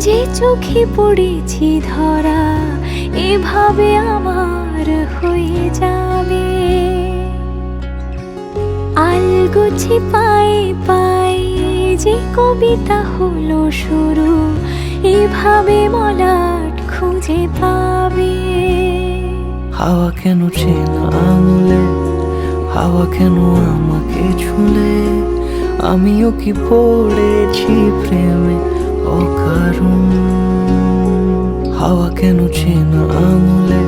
যে চোখে পড়েছি ধরা এভাবে আমার হয়ে যাবে। আলগোছে পায়ে পায়ে যে কবিতা হলো শুরু, এভাবে মলাট খুঁজে পাবে। হাওয়া কেন চেনা আঙুলে, হাওয়া কেন আমাকে ছুলে, আমিও কি পড়েছি প্রেমে অকারণ। হাওয়া কেন চেনা আঙুলে,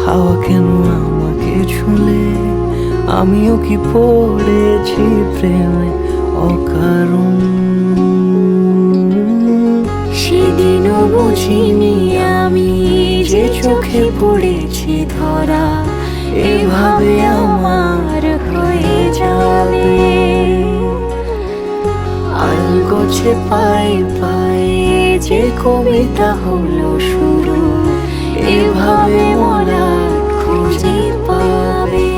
হাওয়া কেন আমাকে ছুলে, আমিও কি পড়েছি প্রেমে অকারণ। সেদিনও বুঝিনি আমি যে চোখে পড়েছি ধরা এভাবে আমার হয়ে যাবে। আলগোছে পায়ে পায়ে যে কবিতা হলো শুরু, এভাবে মলাট খুঁজে পাবে।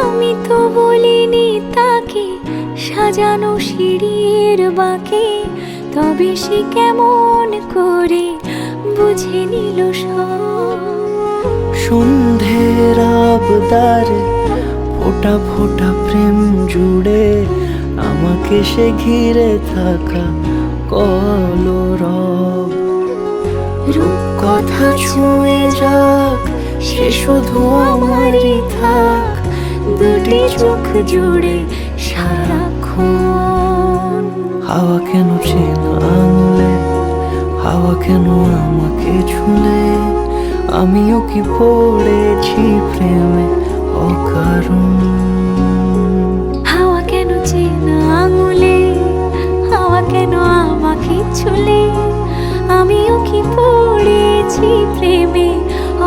আমি তো বলিনি তাকে সাজানো সিঁড়ির বাঁকে, তবে সে কেমন করে বুঝে নিল সব। সন্ধ্যের আবদারে ফোঁটা ফোঁটা প্রেম জুড়ে, আমাকে সে ঘিরে থাকা কলরব। রূপকথা ছুঁয়ে যাক, সে শুধু আমারই থাক, দুটি চোখ জুড়ে সারাক্ষণ। হাওয়া কেন চেনা আঙুলে, হাওয়া কেন আমাকে ছুলে, আমিও কি পড়েছি প্রেমে অকারণ। হাওয়া কেন চেনা আঙুলে, হাওয়া কেন আমাকে ছুলে, আমিও কি পড়েছি প্রেমে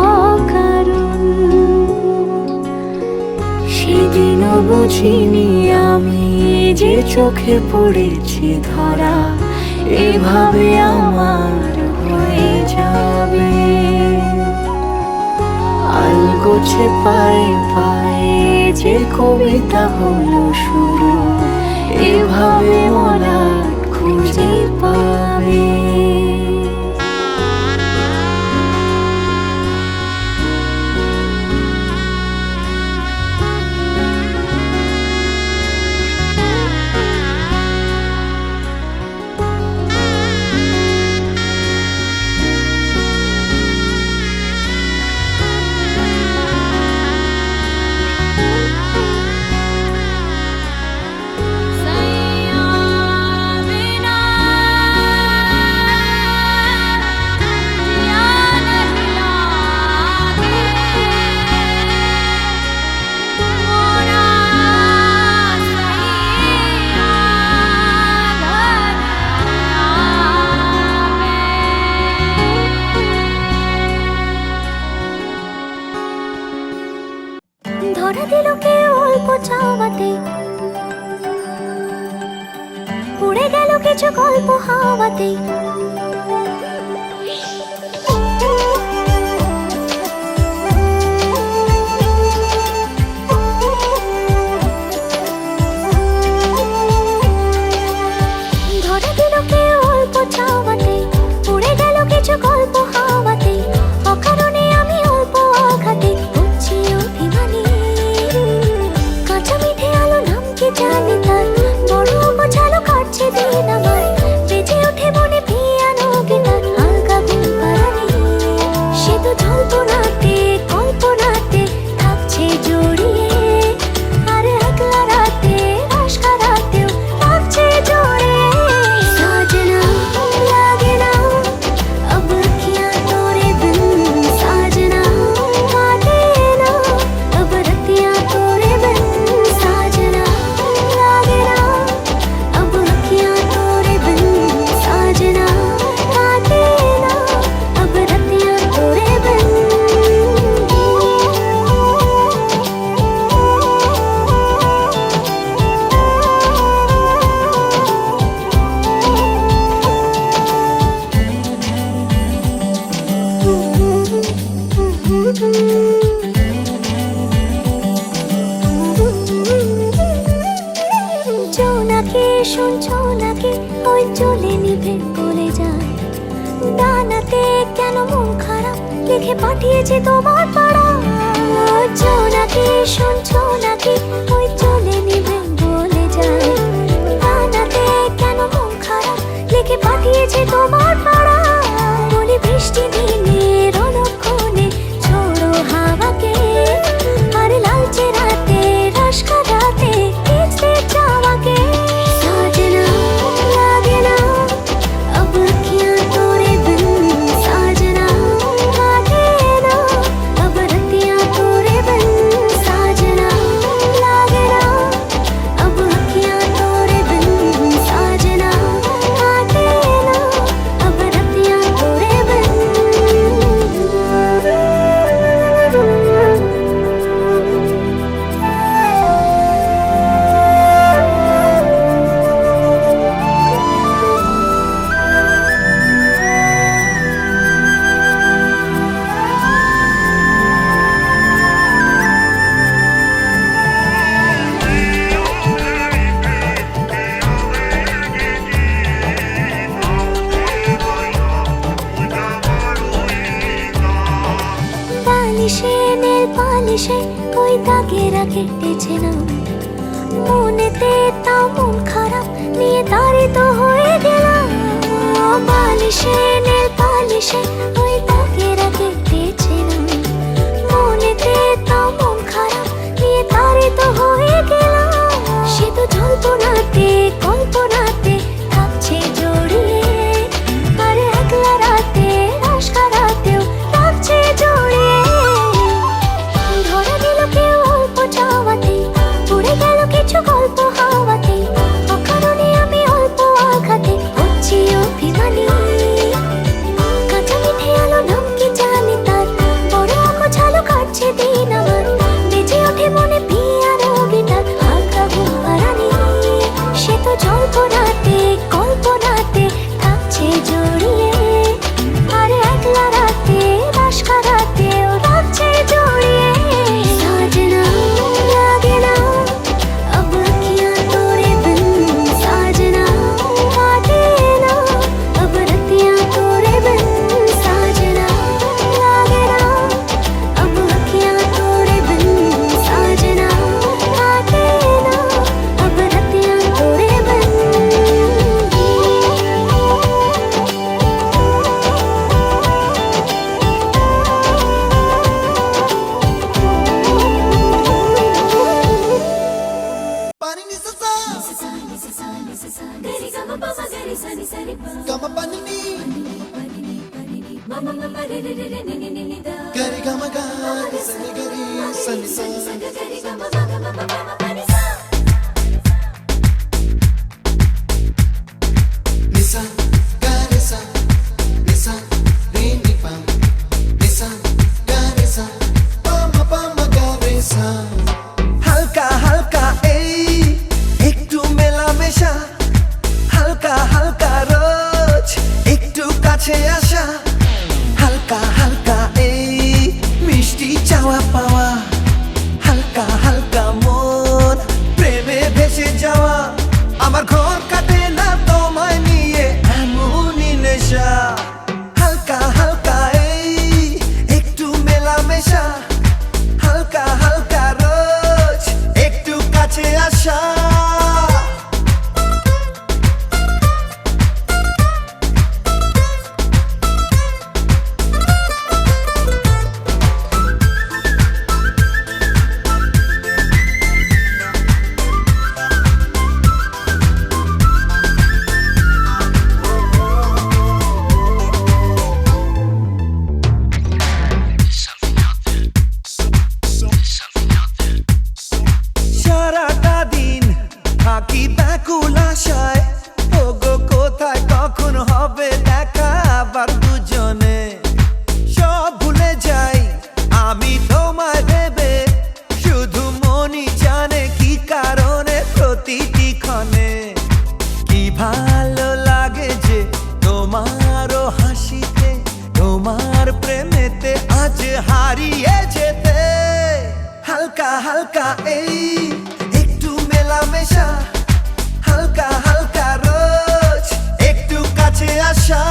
অকারণ। সেদিনও বুঝিনি আমি যে চোখে পড়েছি ধরা এভাবে আমার হয়ে যাবে। আলগোছে পায়ে পায়ে যে কবিতা হলো শুরু, এভাবে মলাট খুঁজে পাবে। ধরা দিল কে অল্প চাওয়াতে, উড়ে গেল কিছু গল্প হাওয়াতে। ধরা দিল কে অল্প চাওয়াতে, উড়ে গেল কিছু গল্প হাওয়াতে। অকারণে আমি অল্প আঘাতে হচ্ছি অভিমানী। কাঁচা মিঠে আলো নাম কি জানি তার, বড় অগোছালো কাটছে দিন আমার। বেজে ওঠে মনে পিয়ানো শুনছো নাকি ওই চলে নিভে বলে যায় ডানাতে কেন মন খারাপ লিখে পাঠিয়েছে তোমার পাড়া নাকি শুনছো নাকি ওই চলে নিভে বলে যায় ডানাতে কেন মন খারাপ লিখে পাঠিয়েছে তোমার পাড়া বলি বৃষ্টি দিনের অলক্ষণে ছোড়ো হাওয়াকে আর লালচে রাতে রসকা রাতে কিসে চাওয়াকে साजना लागे ना अब अखियां तोरे बिन साजना लागे ना अब रतियां तोरे बिन साजना लागे ना अब अखियां तोरे बिन साजना लागे ना अब रतियां तोरे बिन পালিশে নীল পালিশে ওই দাগেরা কেটেছে না মনেতে তাও মন খারাপ নিয়ে তাড়িত হয়ে গেলাম পালিশে নীল পালিশে ওই দাগেরা কেটেছে না মনেতে তাও মন খারাপ নিয়ে তাড়িত হয়ে গেলাম সে তো জল্পনাতে কল্পনাতে থাকছে জড়িয়ে আর একলা রাতে রসকা রাতেও থাকছে জড়িয়ে ধরা দিল কেউ অল্প চাওয়াতে উড়ে গেল কিছু গল্প হাওয়াতে অকারণে আমি অল্প আঘাতে হচ্ছি অভিমানী কাঁচা মিঠে আলো নাম কি জানি তার বড় অগোছালো কাটছে দিন আমার বেজে ওঠে মনে পিয়ানো গিটার হালকা ঘুম হারানি সে তো জল্পনাতে কল্পনাতে থাকছে জড়িয়ে আর একলা রাতে রসকা রাতেও থাকছে জড়িয়ে साजना लागे ना अब अखियां तोरे बिन साजना लागे ना अब रतियां तोरे बिन साजना लागे ना अब अखियां तोरे बिन साजना लागे ना अब रतियां तोरे बिन Pani ni sa gari ga ma pa ma gari sa ni sa ni pa Kama pani ni ma ma ma re re re ni ni ni da Gari gama ga Ni sa ni gari sa ni sa gari ga ma ma ma ma ma pa ni sa Ni sa ga ni sa Ni sa re ni pa Ni sa ga ni sa Pa ma ga re sa হালকা হালকা এই একটু মেলামেশা হালকা হালকা রোজ একটু কাছে আসা হালকা হালকা এই মিষ্টি চাওয়া পাওয়া হালকা হালকা মন প্রেমে ভেসে যাওয়া আমার ঘর কাটে না তোমায় নিয়ে এমনই নেশা হালকা হালকা এই একটু মেলামেশা হালকা হালকা রোজ একটু কাছে আসা সারাটা দিন থাকি ব্যাকুল আশায় ওগো কোথায় কখন হবে দেখা আবার দুজনে সব ভুলে যাই আমি তোমায় ভেবে শুধু মনই জানে কি কারণে প্রতিটি ক্ষণে কি ভালো লাগে যে তোমারও হাসিতে তোমার প্রেমেতে আজ হারিয়ে যেতে হালকা হালকা এই একটু মেলামেশা হালকা হালকা রোজ একটু কাছে আসা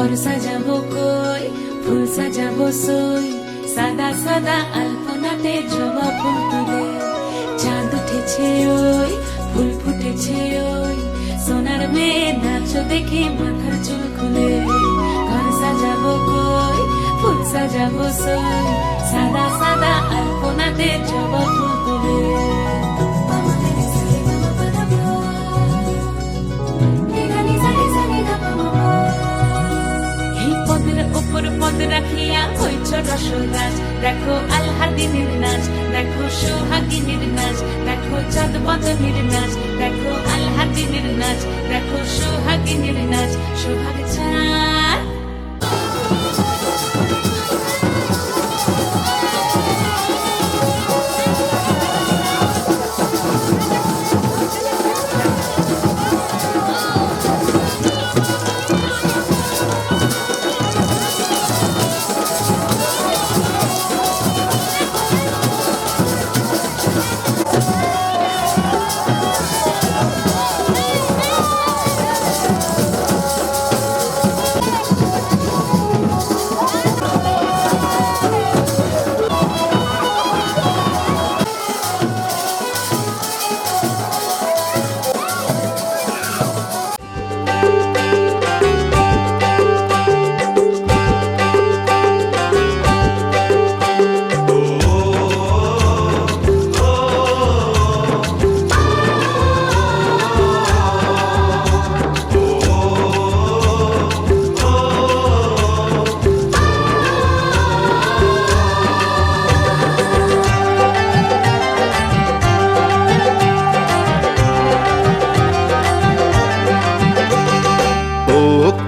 ঘর সাজাবো কই, ফুল সাজাবো সই, সাদা সাদা আলপনাতে জবা ফুল তুলে। চাঁদ উঠেছে ওই, ফুল ফুটেছে ওই, সোনার মেয়ে নাচো দেখি মাথার চুল খুলে। ঘর সাজাবো কই, ফুল সাজাবো সই, সাদা সাদা আলপনাতে জবা ফুল তুলে। এই পদের উপর পদ রাখিয়া হইছ রসরাজ, দেখো আলহাদিনের নাচ, দেখো সোহাগিনীর নাচ, দেখো চাঁদ বদনের নাচ, দেখো আলহাদিনের নাচ, দেখো সোহাগিনীর নাচ, সোহাগ চাঁদ।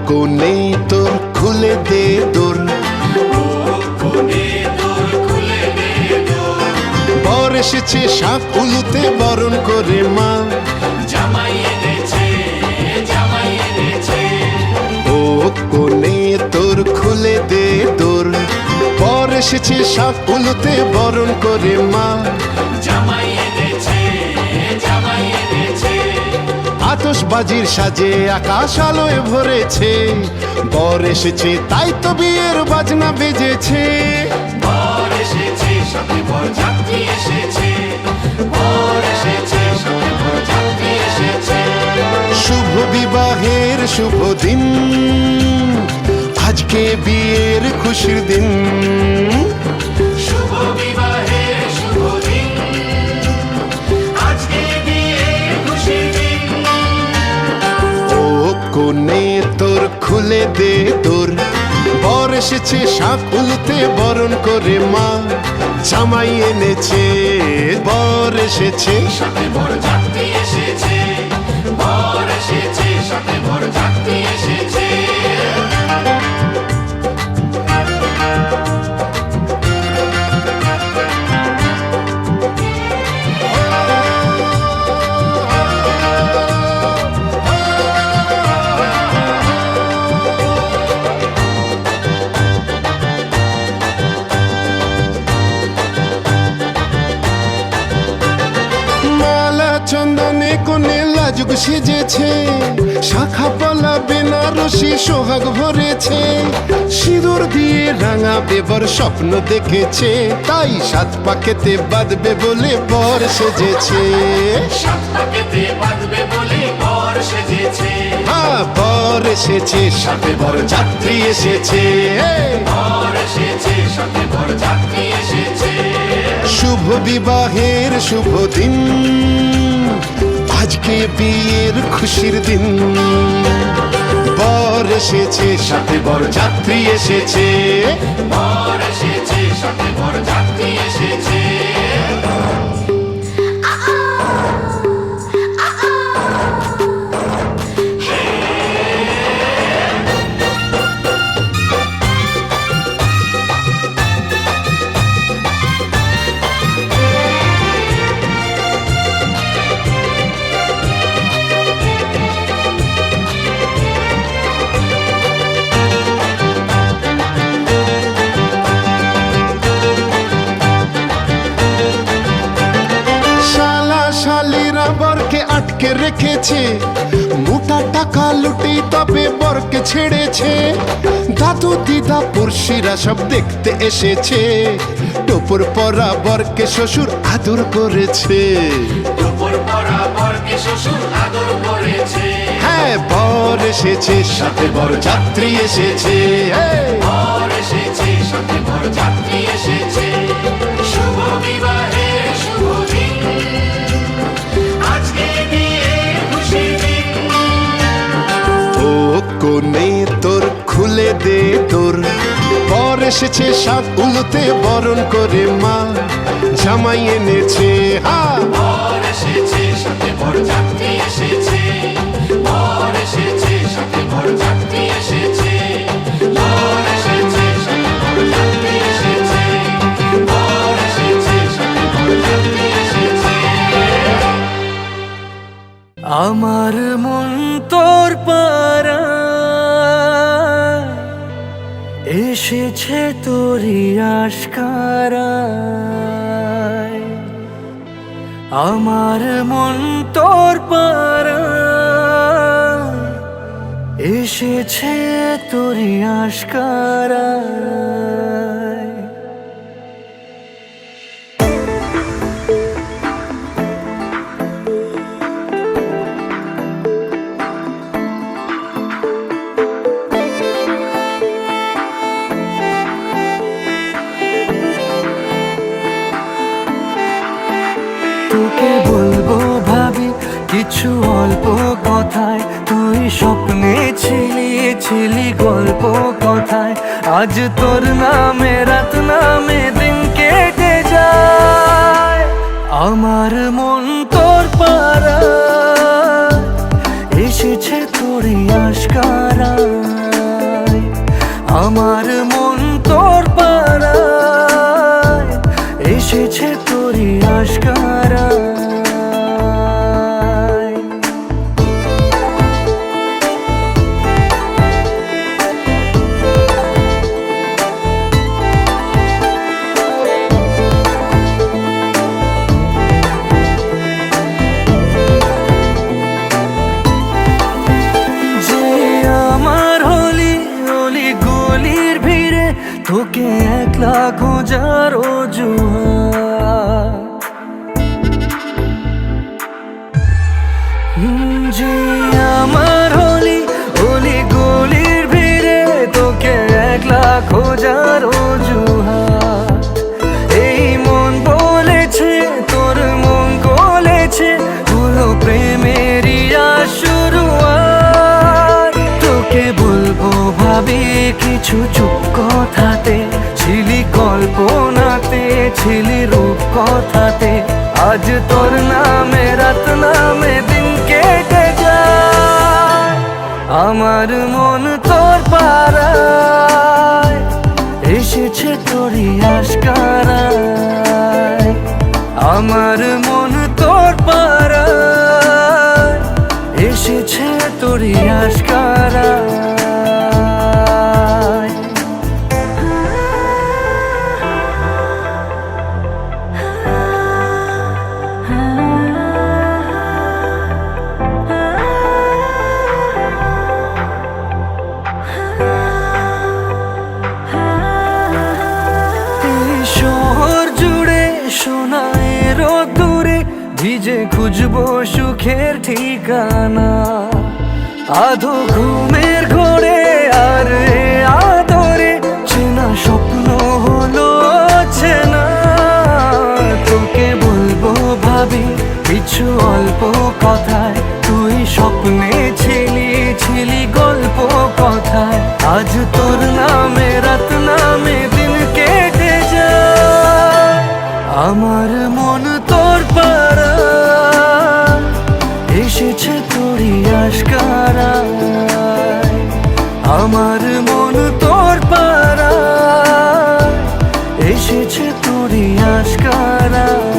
কোনে তোর খুলে দে তোর, বর এসেছে সাপ উলুতে বরণ করে মা। ও কোনে তোর খুলে দে তোর, বর এসেছে সাপ উলুতে বরণ করে মা। আতশবাজির সাজে আকাশ আলোয় ভরেছে, বর এসেছে তাই তো বিয়ের বাজনা বেজেছে। বর এসেছে সাথে বর যাত্রী এসেছে, বর এসেছে সাথে বর যাত্রী এসেছে। শুভ বিবাহের শুভ দিন, আজকে বিয়ের খুশির দিন। শুভ বিবাহের শুভ দিন, আজকে বিয়ের খুশির দিন। ও কোনে তোর খুলে দে তোর, বর এসেছে সাপ উলুতে বরণ করে মা। জামাই এনেছে বর এসেছে, সাথে বর যাত্রী এসেছে, বর এসেছে সাথে বর যাত্রী এসেছে। মালা চন্দনে কোনে লাজুক সেজেছে, শাখা পলা বেনারসি সোহাগ ভরেছে। সিঁদুর দিয়ে রাঙা বেবর স্বপ্ন দেখেছে, তাই সাত পাকেতে বাঁধবে বলে বর সেজেছে। সাত পাকেতে বাঁধবে বলে বর সেজেছে, বর এসেছে সাথে বর যাত্রী এসেছে। বর এসেছে সাথে বর যাত্রী এসেছে। শুভ বিবাহের শুভ দিন, আজকে বিয়ের খুশির দিন। বর এসেছে সাথে বর যাত্রী এসেছে, বর এসেছে সাথে বর যাত্রী এসেছে। শালা শালিরা বরকে আটকে রেখেছে, মোটা টাকা লুটি তবে বরকে ছেড়েছে, দাদু দিদা পড়শিরা সব দেখতে এসেছে, টোপর পরা বরকে শ্বশুর আদর করেছে। দুপুর পরা বরকে শ্বশুর আদর করেছে। হ্যাঁ, বর এসেছে সাথে বর যাত্রী এসেছে। বর এসেছে সাথে বর যাত্রী এসেছে। শুভ বিবাহের শুভ দিন, আজকে বিয়ে খুশি দিন। ও কোনে তোর খুলে দে তোর, বর এসেছে সাত উলুতে বরণ করে মা, জামাই এনেছে হা। বর এসেছে সাথে বর যাত্রী এসেছে। বর এসেছে সাথে বর যাত্রী এসেছে। বর এসেছে সাথে বর যাত্রী এসেছে। বর এসেছে সাথে বর যাত্রী এসেছে। আমার মন তোর পারা এসেছে তোরই আশকারায়। আমার মন তোর পারা এসেছে তোরই আশকারায়। তোকে বলবো ভাবি কিছু অল্প কথায়, তুই স্বপ্নে ছিলি গল্প কথায়। আজ তোর নামে রাত নামে দিন কেটে যায়। আমার মন তোর পারা এসেছে তোরই আশকারায়। আমার মন তোর পারা এসেছে তোরই আশকারায়। যে আমার হলি অলি গলির ভিড়ে তোকে একলা খোঁজার অজুহাত। যে আমার হলি অলি গলির ভিড়ে তোকে একলা খোঁজার অজুহাত। এই মন বলেছে তোর মন গলেছে, হলো প্রেমেরই শুরুয়াত। তোকে বলবো ভাবি কিছু চুপ কথাতে, ছিলি কল্পনাতে ছিলি রূপ কথাতে। আজ তোর নামে রাত নামে দিন কেটে যায়। আমার মন তোর পারায় এসেছে তোরই আশকারায়। আমার মন তোর পারায় এসেছে তোরই আশকারায়। এই শহর জুড়ে সোনার দূরে ভিজে খুঁজবো সুখের ঠিকানা। আধো ঘুমের ঘোরে আর এ আদরে চেনা স্বপ্ন হলো চেনা। তোকে বলবো ভাবি কিছু অল্প কথায়, তুই স্বপ্নে ছিলি গল্প কথায়। আজ তোর নামে রাত নামে দিন কেটে যায়। আমার মন তোর পারা এসেছে তোরই আশকারায়। আমার মন তোর পারা এসেছে তোরই আশকারায়।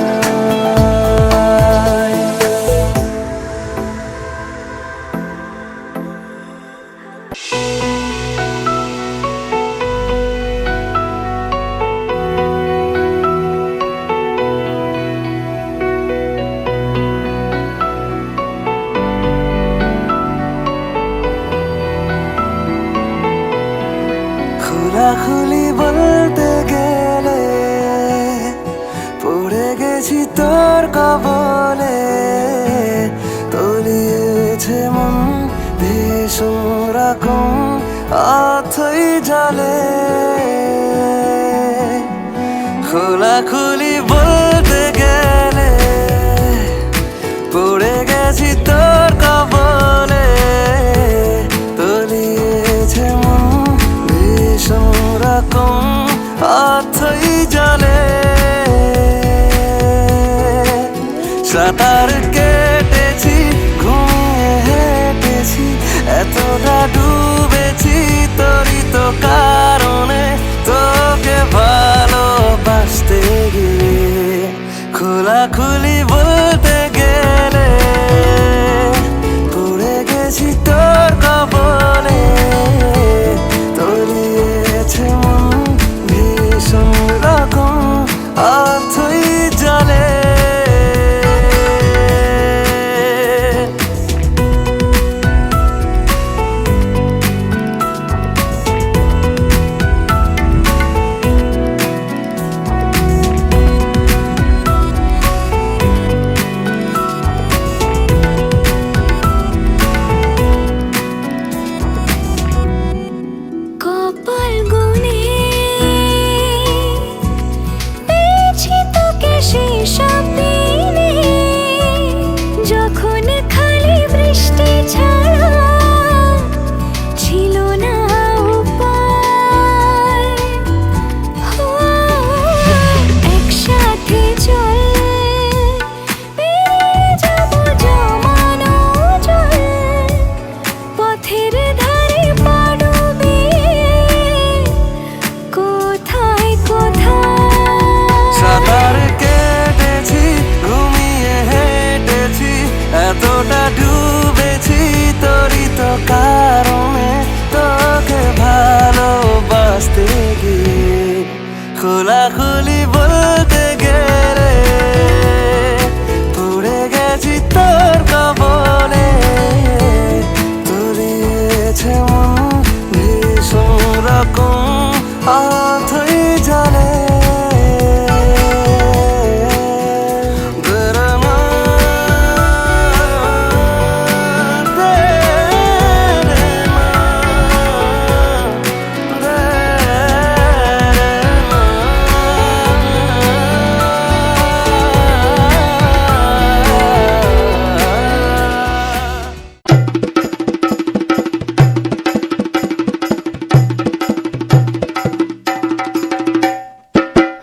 খোলাখুলি বলতে গেলে পড়ে গেছি তোর কবলে, তলিয়েছে মন ভীষণ রকম অথই জলে। খোলাখুলি বলতে গেলে পড়ে গেছি তোর কবলে, তলিয়েছে মন ভীষণ রকম অথই জলে। সাঁতার কেটেছি, ঘুমিয়ে হেঁটেছি, এতটা ডুবেছি তোরই তো কারণে, তোকে ভালোবাসতে গিয়ে। খোলাখুলি বলতে গেলে পড়ে গেছি তোর কবলে, তলিয়েছে মন ভীষণ রকম অথই জলে। কপাল গুনে পেয়েছি তোকে সেসব দিনে, যখন খালি বৃষ্টি ছাড়া ছিল না উপায়। একসাথে চল পেরিয়ে যাব জমানো জল, পথের ধারে পাড়বে কোথায় কোথায়। সাঁতার কেটেছি, ঘুমিয়ে হেঁটেছি, এতটা ডুবেছি তোরই তো কারণে, তোকে ভালোবাসতে গিয়ে। খোলাখুলি বলতে গেলে পড়ে গেছি তোর কবলে, তলিয়েছে মন ভীষণ রকম অথই জলে।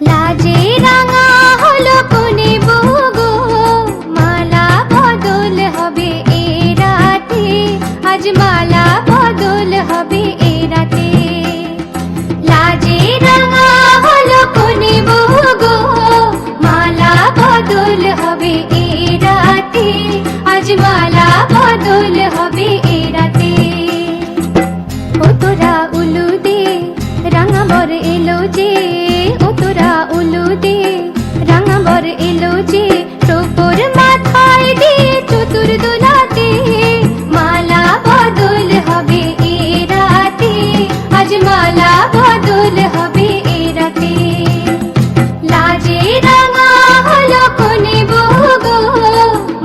লাজে রাঙা হলো কোনে বগো, মালা বদল হবে এ রাতে, আজ মালা বদল হবে এ রাতে। লাজে রাঙা হলো কোনে বগো, মালা বদল হবে এ রাতে, আজ মালা বদল হবে এ রাতে। ও তোরা উলু দে রাঙা বর এলো যে, ও তোরা উলু দে রাঙা বর এলো যে, টোপর মাথায় দিয়ে চতুর দোলাতে, মালা বদল হবে এ রাতে, আজ মালা বদল হবে এ রাতে। লাজে রাঙা হলো কোনে বগো,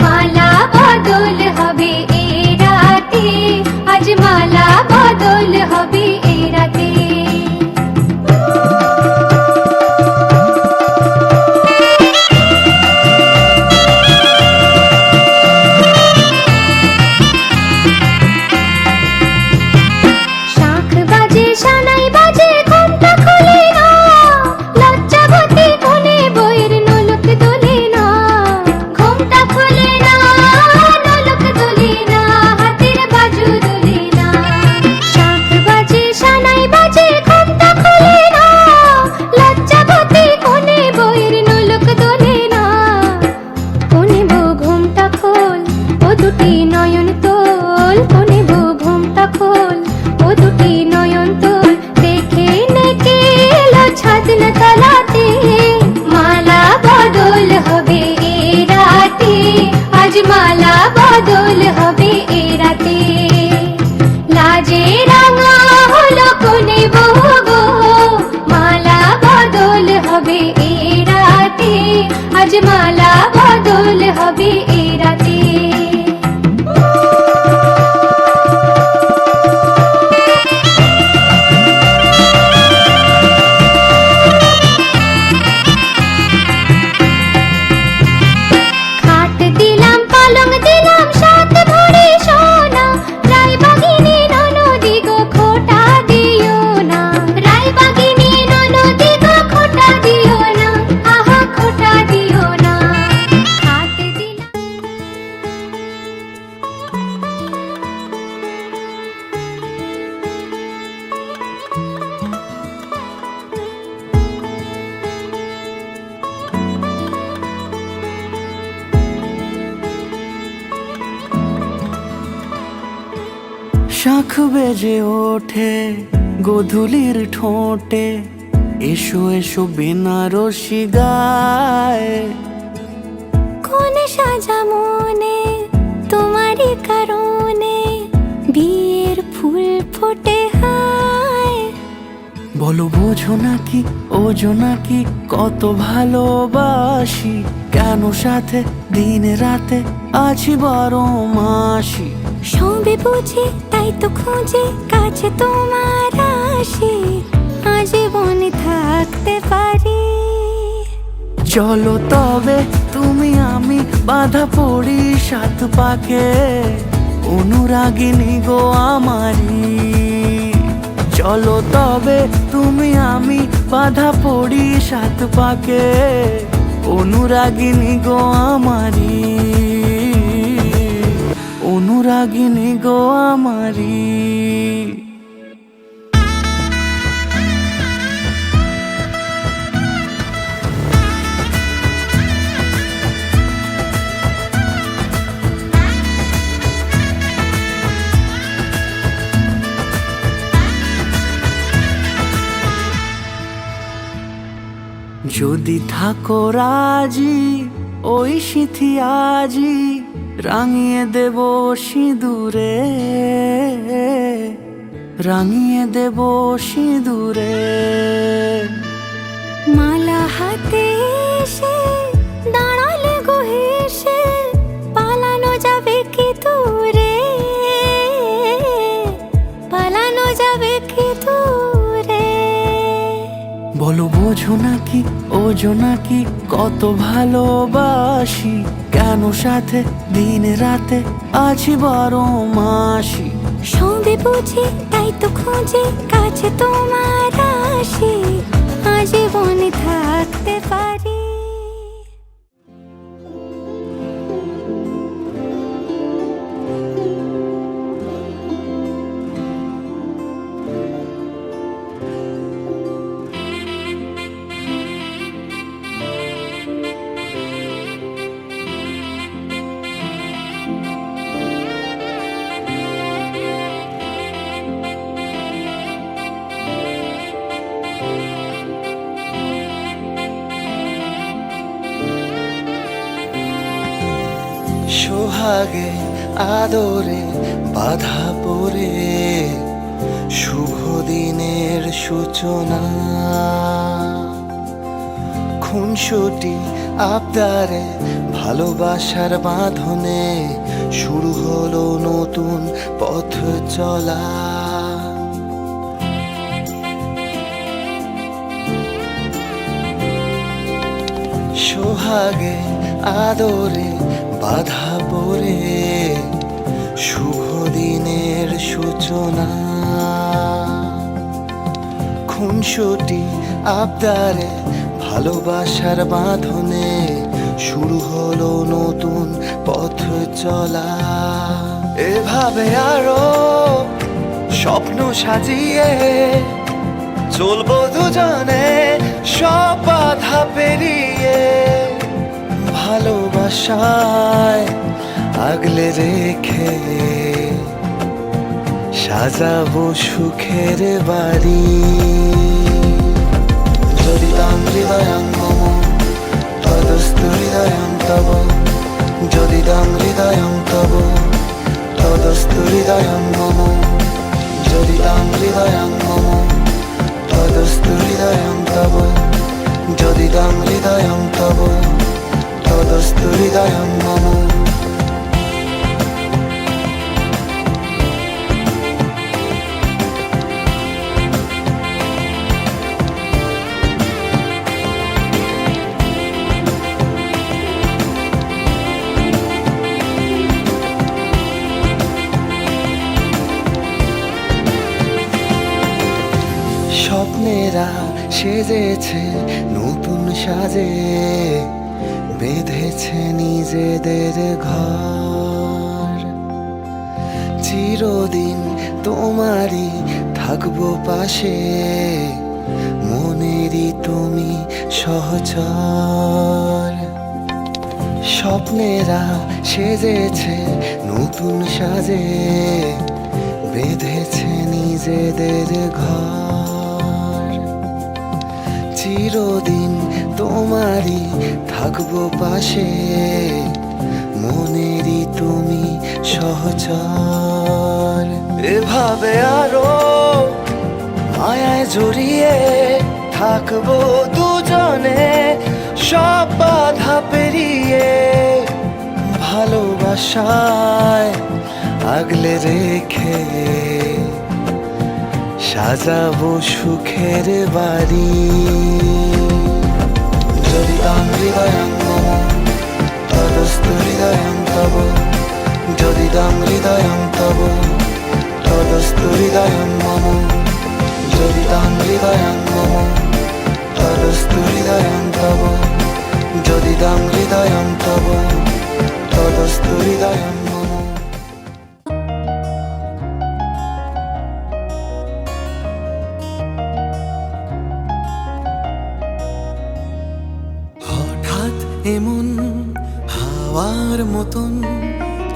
মালা বদল হবে এ রাতে, আজ মালা বদল হবে এ রাতে। শাঁখ বাজে, সানাই বাজে, ঘুমটা খোলে না, লজ্জাবতী কোনে বইয়ের নোলক দোলে না, ঘুমটা খোলে না, নোলক দোলে না, হাতের বাজু দোলে না। শাঁখ বাজে, শাঁখ বেজে ওঠে গোধূলির ঠোঁটে, এসো এসো বেনারসি গায়। কোন সাজা মনে তোমারই কারণে, বিয়ের ফুল ফোটে হায়। বলো বোঝো নাকি ওজো নাকি কত ভালোবাসি, কেন সাথে দিন রাতে আছি 12 মাসি। সবে বুঝি তাই তো খুঁজে কাছে তোমার আসি, আজীবনে থাকতে পারি। চলো তবে তুমি আমি বাঁধা পড়ি 7 পাকে, অনুরাগিনী গো আমারি। চলো তবে তুমি আমি বাঁধা পড়ি 7 পাকে, অনুরাগিনী গো আমারি, অনুরাগিনী গো আমারি। যদি থাকো রাজি ওই সিঁথি আজি, রাঙিয়ে দেব সিঁদুরে, রাঙিয়ে দেব সিঁদুরে। মালা হাতে এসে দাঁড়ালে গো হেসে, পালানো যাবে কি দূরে, পালানো যাবে কি দূরে। বলো বোঝো নাকি ওজো নাকি কত ভালোবাসি, কেন সাথে দিন রাতে আছি 12 মাসি। সবে বুঝি তাই তো খুঁজে কাছে তোমার আসি, আজীবনে থাকতে পারি। সোহাগে আদরে বাধা পড়ে, শুভ দিনের সূচনা। খুনসুটি আবদারে ভালোবাসার বাঁধনে, শুরু হলো নতুন পথ চলা। সোহাগে আদরে বাধা পড়ে, শুভ দিনের সূচনা। খুনসুটি আবদারে ভালোবাসার বাঁধনে, শুরু হলো নতুন পথ চলা। এভাবে আরো স্বপ্ন সাজিয়ে চলবো দুজনে, সব বাধা পেরিয়ে। ভালোবাসায় আগলে রেখে সাজাবো সুখের বাড়ি। যদি তাম হৃদয়ং মম তদস্তু হৃদয়ং তব, যদি তাম হৃদয়ং তব তদস্তু হৃদয়ং মম, যদি তাম হৃদয়ং মম তদস্তু হৃদয়ং তব, যদি তাম হৃদয়ং তব তদস্তু হৃদয়ং মম। স্বপ্নেরা সেজেছে নতুন সাজে, বেঁধেছে নিজেদের ঘর। চিরদিন তোমারই থাকবো পাশে, মনেরই তুমি সহচর। স্বপ্নেরা সেজেছে নতুন সাজে, বেঁধেছে নিজেদের ঘর। চিরদিন তোমারই থাকবো পাশে, মনেরই তুমি সহচর। এভাবে আরো মায়ায় জড়িয়ে থাকবো দুজনে, সব বাধা পেরিয়ে ভালোবাসায় আগলে রেখে সাজাবো সুখের বাড়ি। যদি তাম হৃদয়ং মম তদস্তু হৃদয়ং তব, যদি তাম হৃদয়ং তব তদস্তু হৃদয়ং মম, যদি তাম হৃদয়ং মম তদস্তু হৃদয়ং তব, যদি তাম হৃদয়ং তব তদস্তু হৃদয়ং মম। হঠাৎ এমন হাওয়ার মতন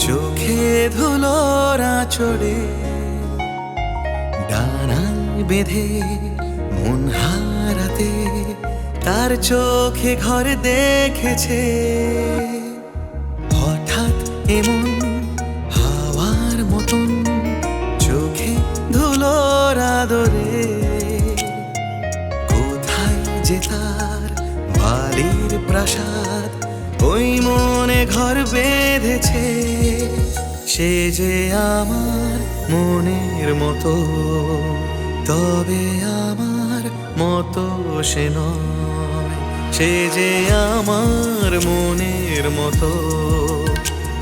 চোখে ধুলোরা চড়ে, ডানায় বেঁধে মন হারাতে তার চোখে ঘর দেখেছে। হঠাৎ এমন হাওয়ার মতন চোখে ধুলোরা দরে, কোথায় যে তার বালির প্রাসাদ ওই মনে ঘর বেঁধেছে। সে যে আমার মনের মতো, তবে আমার মতো সে নয়। সে যে আমার মনের মতো,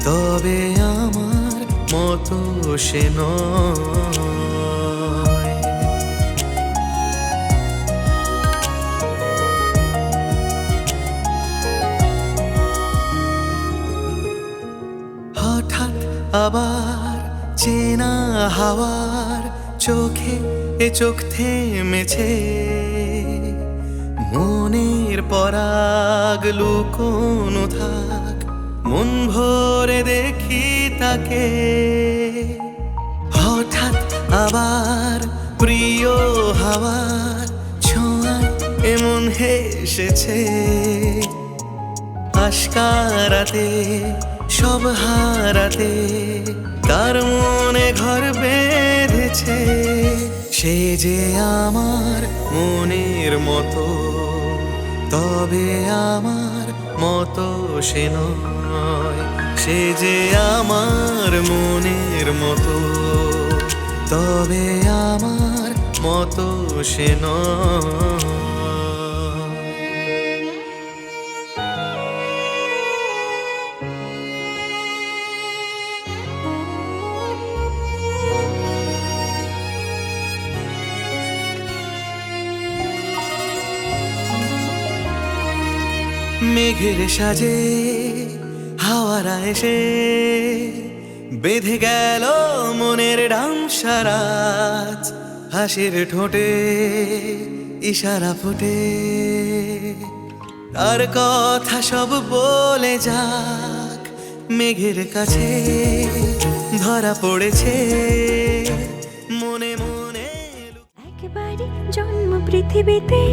তবে আমার মতো সে নয়। হঠাৎ আবার চেনা হাওয়ার চোখে এ চোখ থেমেছে, মনের পরাগ লুকোনো থাক, মন ভরে দেখি তাকে। হঠাৎ আবার প্রিয় হাওয়ার ছোঁয়ায় এমন হেসেছে, আশকারাতে সব হারাতে তার মনে ঘর বেঁধেছে। সে যে আমার মনের মতো, তবে আমার মতো সে নয়। সে যে আমার মনের মতো, তবে আমার মতো সে নয়। মেঘের সাজে হাওয়ারা এসে বেঁধে গেল মনের ডামসারাজ, হাসির ঠোঁটে ইশারা ফুটে তার কথা সব বলে যাক। মেঘের কাছে ধরা পড়েছে মনে মনে। একবারই জন্ম পৃথিবীতে,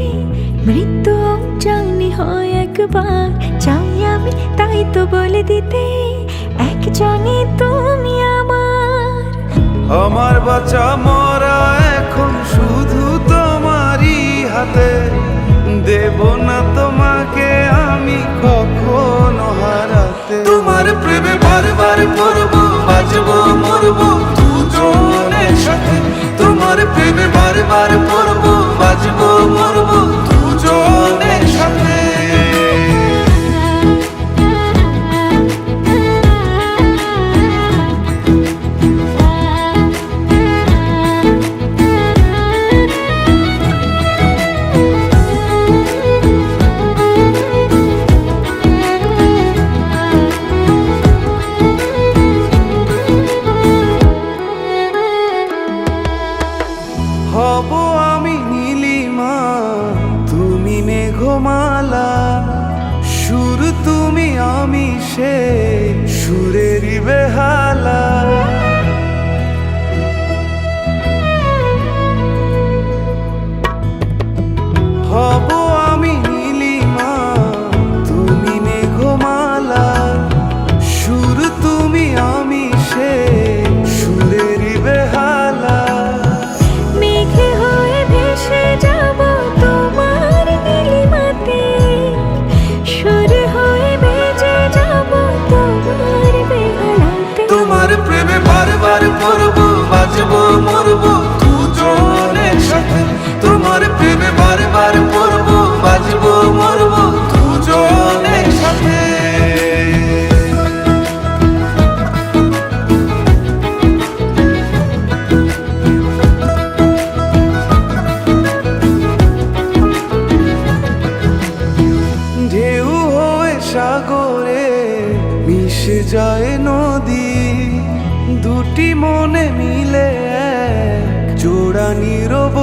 মৃত্যু জানি হয় একবার। চাই আমি তাই তো বলে দিতে, একজনই তুমি আমার। আমার বাঁচা মরা এখন শুধু তোমারই হাতে, দেব না তোমাকে আমি কখনো হারাতে। তোমার প্রেমে বারবার পড়বো, বাজবো মরবো দুজনের সাথে। তোমার প্রেমে বারবার পড়বো, বাজবো মরবো দুজনের সাথে। হব আমি নীলিমা, তুমি মেঘমালা। সুর তুমি আমি সে সুরেরই বেহালা। যায় নদী, দুটি মনে মিলে এক জোড়া নীরব